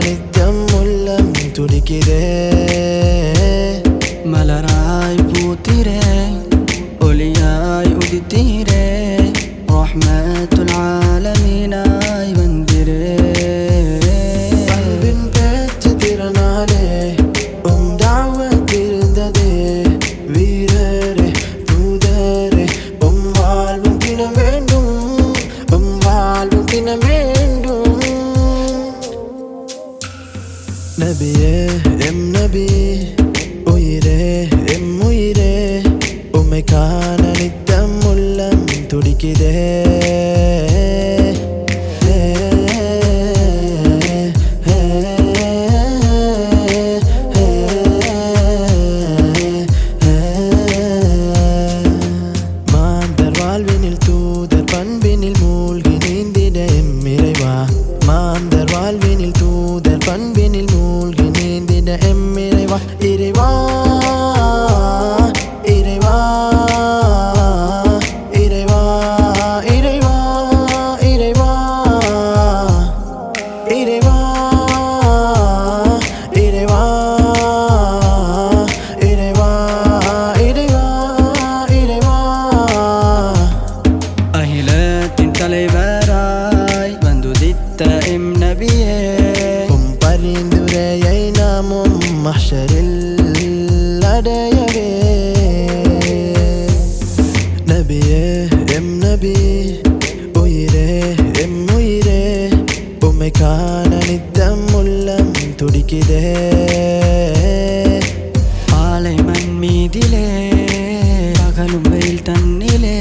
நித்தம் உள்ளம் துடிக்குதே மலராய் பூத்திரே ஒளியாய் உதித்தீரே ரஹ்மத்துல் ஆலமீனாய் வந்திரே அன்பின் பேச்சு திறனாலே தாவத் இருந்ததே வீரரே தூதரே வாழ்வும் தினம் வேண்டும் வாழ்வும் தினம் வேண்டும் நபியே எம் நபி உயிரே எம் உயிரே உம்மை காண நித்தம் உள்ளம் துடிக்குதே மாந்தர் வாழ்வினில் தூதர் பண்பினில் மூழ்கி நீந்திட எம் இறைவா மாந்தர் வாழ்வினில் தூதர் பண்பினில் மூழ்கி நீந்திட எம் இறைவா இறைவா இறைவா இறைவா இறைவா இறைவா இறைவா இறைவா இறைவா இறைவா இறைவா அகிலத்தின் தலைவராய் வந்துதித்த எம் நபியே பரிந்துரையை நாமும் மஹ்ஷரில் அடையவே நபியே எம் நபி உயிரே எம் உயிரே உம்மை காண நித்தம் உள்ளம் துடிக்குதே பாலை மண் மீதிலே பகலும் வெயில் தன்னிலே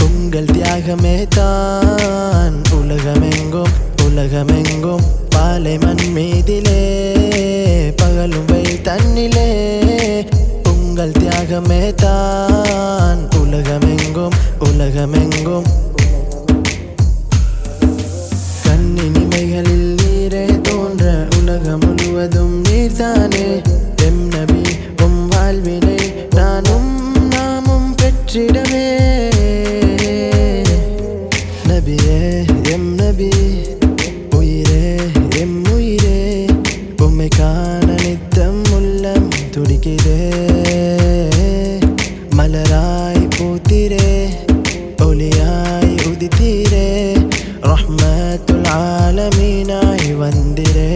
உங்கள் தியாகமே தான் உலகமெங்கும் பாலை மண் மீதிலே பகலும் வெயில் தன்னிலே உங்கள் தியாகமே தான் உலகமெங்கும் கண்ணினிமைகளில் நீரே தோன்ற உலகம் முழுவதும் நீர்தானே எம் நபி உம் வாழ்வினை நாமும் பெற்றிடவே நபியே எம் நபி உயிரே எம் உயிரே உம்மை காண நித்தம் உள்ளம் துடிக்குதே மலராய் பூத்திரே ஒளியாய் உதித்தீரே ரஹ்மத்துல் ஆலமீனாய் வந்திரே